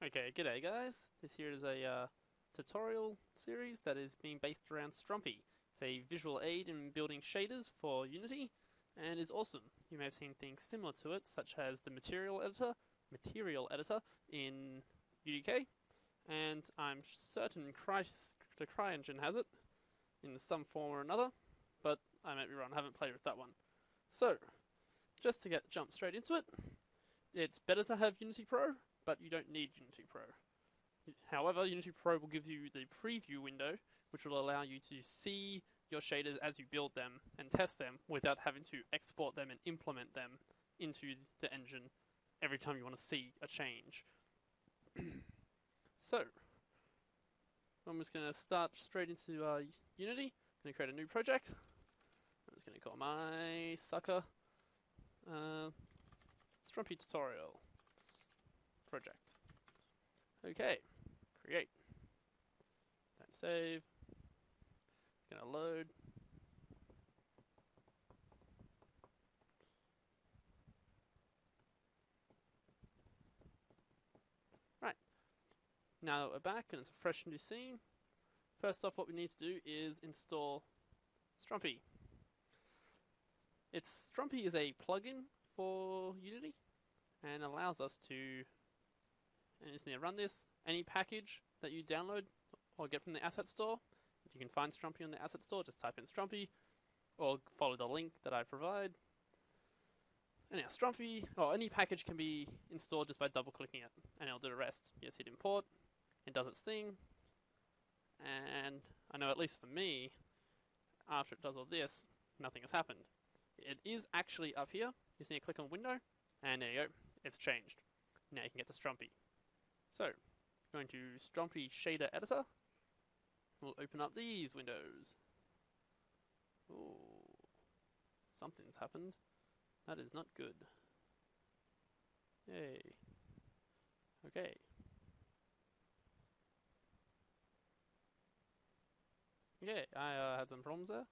Okay, g'day guys. This here is a tutorial series that is being based around Strumpy. It's a visual aid in building shaders for Unity and is awesome. You may have seen things similar to it, such as the material editor in UDK, and I'm certain the CryEngine has it in some form or another, but I might be wrong. I haven't played with that one. So, just to jump straight into it, it's better to have Unity Pro, but you don't need Unity Pro. However, Unity Pro will give you the preview window, which will allow you to see your shaders as you build them and test them without having to export them and implement them into the engine every time you want to see a change. So, I'm just going to start straight into Unity. I'm going to create a new project. I'm just going to call my sucker Strumpy tutorial project. Okay, create. Don't save. It's gonna load. Right. Now that we're back and it's a fresh new scene, first off what we need to do is install Strumpy. Strumpy is a plugin for Unity and allows us to, and you just need to run this, any package that you download or get from the asset store. If you can find Strumpy on the asset store, just type in Strumpy or follow the link that I provide. And now Strumpy, or any package can be installed just by double clicking it and it'll do the rest. You just hit import, it does its thing, and I know at least for me, after it does all this, nothing has happened. It is actually up here. You just need to click on window, and there you go, it's changed. Now you can get to Strumpy. So, going to Strumpy Shader Editor, we'll open up these windows. Ooh, something's happened. That is not good. Yay. Okay. Okay, I had some problems there.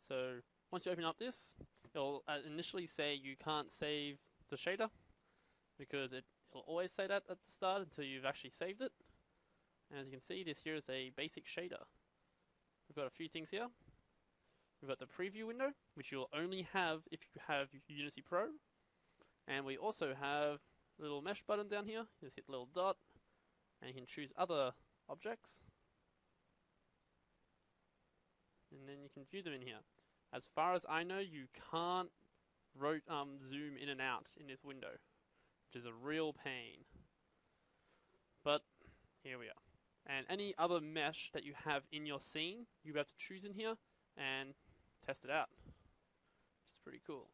So, once you open up this, it'll initially say you can't save the shader, because it'll always say that at the start until you've actually saved it. And as you can see, this here is a basic shader. We've got a few things here. We've got the preview window, which you'll only have if you have Unity Pro. And we also have a little mesh button down here. You just hit the little dot, and you can choose other objects. And then you can view them in here. As far as I know, you can't zoom in and out in this window, which is a real pain. But here we are. And any other mesh that you have in your scene, you have to choose in here and test it out, which is pretty cool.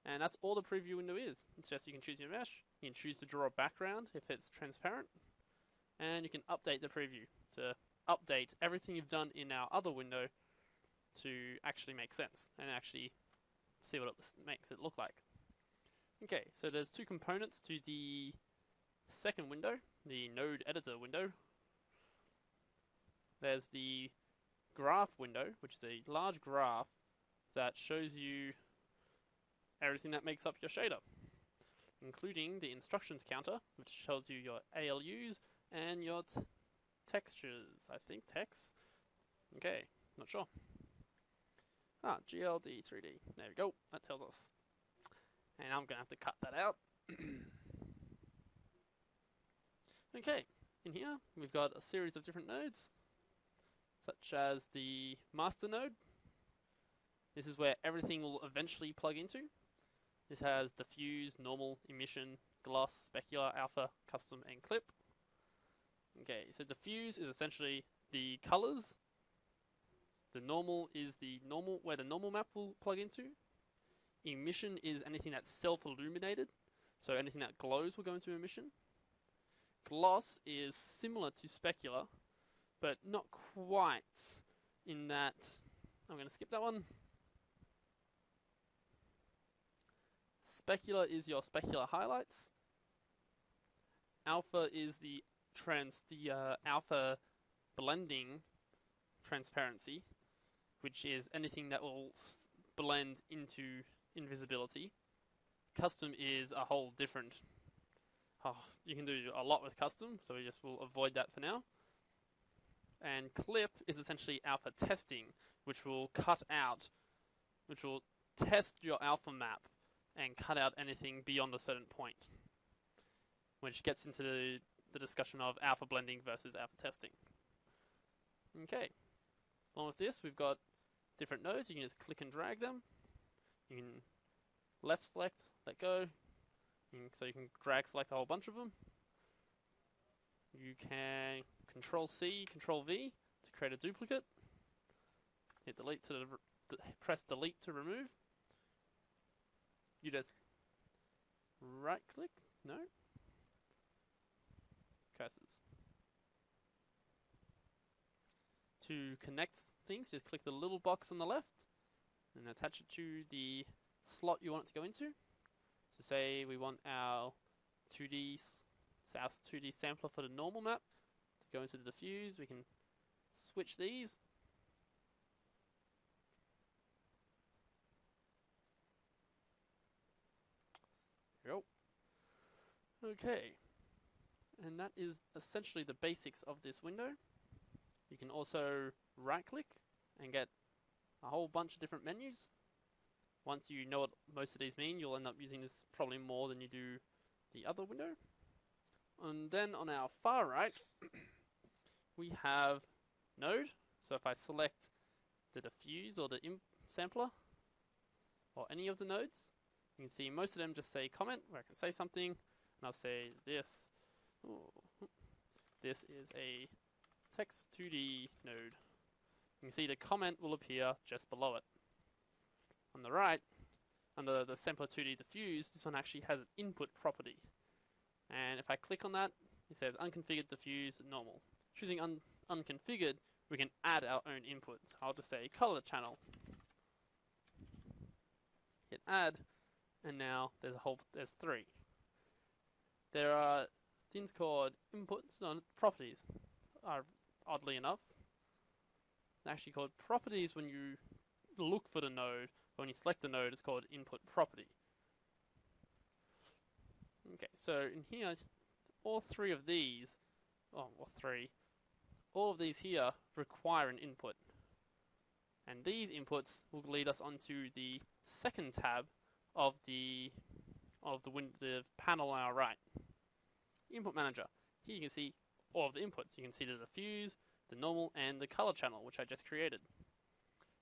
And that's all the preview window is. It's just you can choose your mesh, you can choose to draw a background if it's transparent, and you can update the preview to update everything you've done in our other window to actually make sense and actually see what it makes it look like. Okay, so there's two components to the second window, the node editor window. There's the graph window, which is a large graph that shows you everything that makes up your shader, including the instructions counter, which tells you your ALUs and your textures, I think, text. Okay, not sure. GLD 3D. There we go. That tells us. And I'm going to have to cut that out. Okay, in here we've got a series of different nodes, such as the master node. This is where everything will eventually plug into. This has diffuse, normal, emission, gloss, specular, alpha, custom, and clip. Okay, so diffuse is essentially the colors. The normal is where the normal map will plug into. Emission is anything that's self-illuminated, so anything that glows will go into emission. Gloss is similar to specular, but not quite, in that I'm going to skip that one. Specular is your specular highlights. Alpha is the alpha blending transparency, which is anything that will blend into invisibility. Custom is a whole different you can do a lot with custom, so we just will avoid that for now. And clip is essentially alpha testing, which will test your alpha map and cut out anything beyond a certain point, which gets into the discussion of alpha blending versus alpha testing. Okay, along with this, we've got different nodes. You can just click and drag them. You can left select, let go, so you can drag select a whole bunch of them. You can Control C, Control V to create a duplicate. Hit delete to press delete to remove. You just right click, no, cursors. To connect things, just click the little box on the left and attach it to the slot you want it to go into. So say we want our 2D sampler for the normal map to go into the diffuse. We can switch these. There we go. Okay, and that is essentially the basics of this window. You can also right click and get a whole bunch of different menus. Once you know what most of these mean, you'll end up using this probably more than you do the other window. And then on our far right, we have node. So if I select the diffuse or the imp sampler, or any of the nodes, you can see most of them just say comment, where I can say something, and I'll say this. Ooh, this is a text 2D node. You can see the comment will appear just below it. On the right, under the sampler 2D diffuse, this one actually has an input property. And if I click on that, it says unconfigured diffuse normal. Choosing unconfigured, we can add our own input. So I'll just say color channel. Hit add, and now there's three. There are things called inputs, properties, oddly enough. They're actually called properties when you look for the node. When you select the node, it's called input property. Okay, so in here, all of these here require an input. And these inputs will lead us onto the second tab of the panel on our right. Input manager. Here you can see all of the inputs. You can see the diffuse, the normal, and the color channel, which I just created.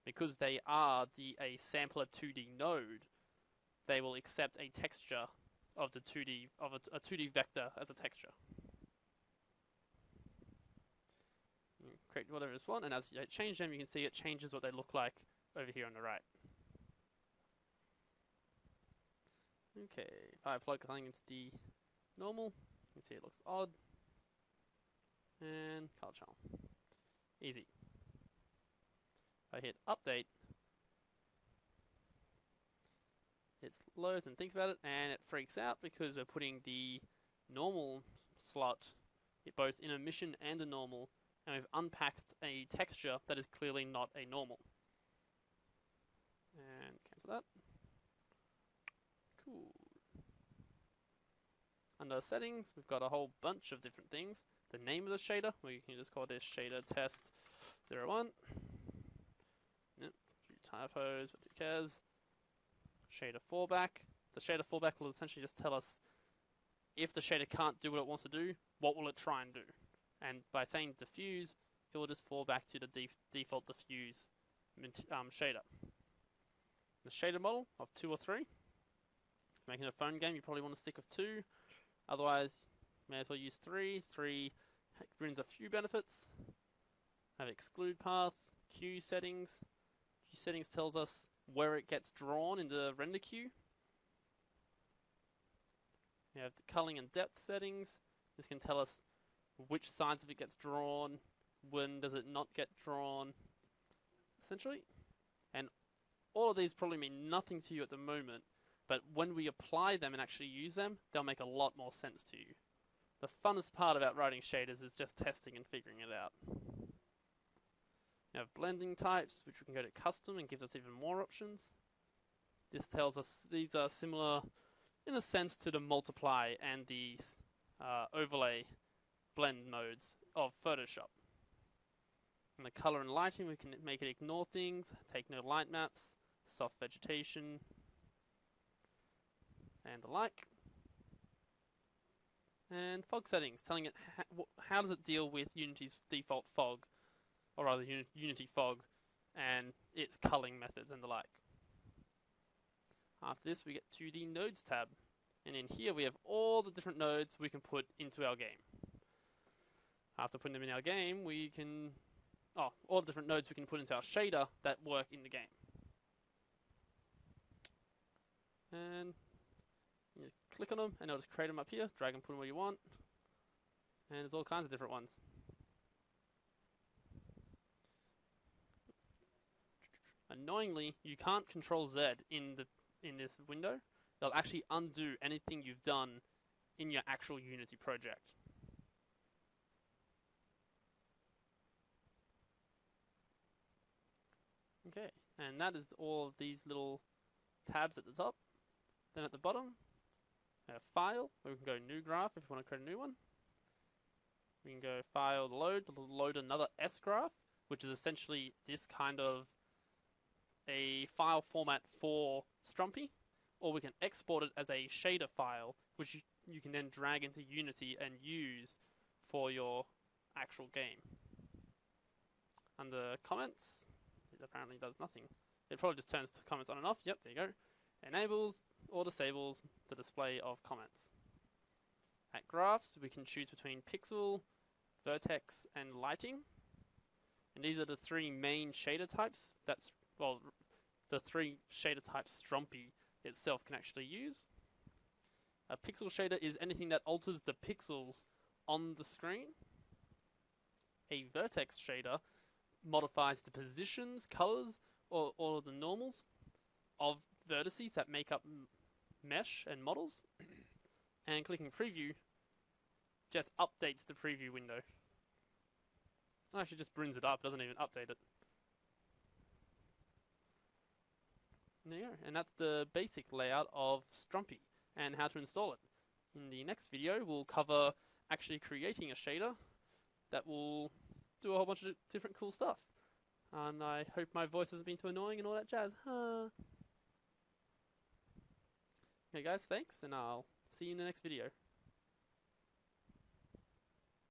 Because they are a sampler 2D node, they will accept a texture of a 2D vector as a texture. You create whatever it's one, and as you change them, you can see it changes what they look like over here on the right. Okay, if I plug something into the normal, you can see it looks odd. And color channel. Easy. If I hit update, it loads and thinks about it, and it freaks out because we're putting the normal slot both in emission and a normal, and we've unpacked a texture that is clearly not a normal. And cancel that. Cool. Under settings, we've got a whole bunch of different things. The name of the shader, we can just call this shader test 01. Yep, few typos, but who cares? Shader fallback. The shader fallback will essentially just tell us if the shader can't do what it wants to do, what will it try and do? And by saying diffuse, it will just fall back to the default diffuse shader. The shader model of 2 or 3. If you're making a phone game, you probably want to stick with 2. Otherwise, may as well use 3. 3 brings a few benefits. Have exclude path, queue settings. Queue settings tells us where it gets drawn in the render queue. We have the culling and depth settings. This can tell us which sides of it gets drawn, when does it not get drawn, essentially. And all of these probably mean nothing to you at the moment, but when we apply them and actually use them, they'll make a lot more sense to you. The funnest part about writing shaders is just testing and figuring it out. We have blending types, which we can go to custom and gives us even more options. This tells us these are similar in a sense to the multiply and the overlay blend modes of Photoshop. In the color and lighting, we can make it ignore things, take no light maps, soft vegetation, and the like. And fog settings, telling it how does it deal with Unity's default fog, or rather Unity fog, and its culling methods and the like. After this, we get to the Nodes tab, and in here we have all the different nodes we can put into our game. After putting them in our game, we can all the different nodes we can put into our shader that work in the game. And you click on them, and it'll just create them up here, drag and put them where you want, and there's all kinds of different ones. Annoyingly, you can't control Z in this window. They'll actually undo anything you've done in your actual Unity project. Okay, and that is all of these little tabs at the top. Then at the bottom, File, where we can go New Graph if you want to create a new one. We can go File, Load, to load another S graph, which is essentially this kind of a file format for Strumpy, or we can export it as a shader file, which you can then drag into Unity and use for your actual game. Under Comments, it apparently does nothing. It probably just turns comments on and off. Yep, there you go. Enables or disables the display of comments. At Graphs, we can choose between Pixel, Vertex, and Lighting. And these are the three main shader types. The three shader types Strumpy itself can actually use. A pixel shader is anything that alters the pixels on the screen. A vertex shader modifies the positions, colors, or the normals of vertices that make up mesh and models. And clicking preview just updates the preview window. Actually just brings it up, doesn't even update it. And there you go. And that's the basic layout of Strumpy and how to install it. In the next video, we'll cover actually creating a shader that will do a whole bunch of different cool stuff. And I hope my voice hasn't been too annoying and all that jazz. Okay guys, thanks, and I'll see you in the next video.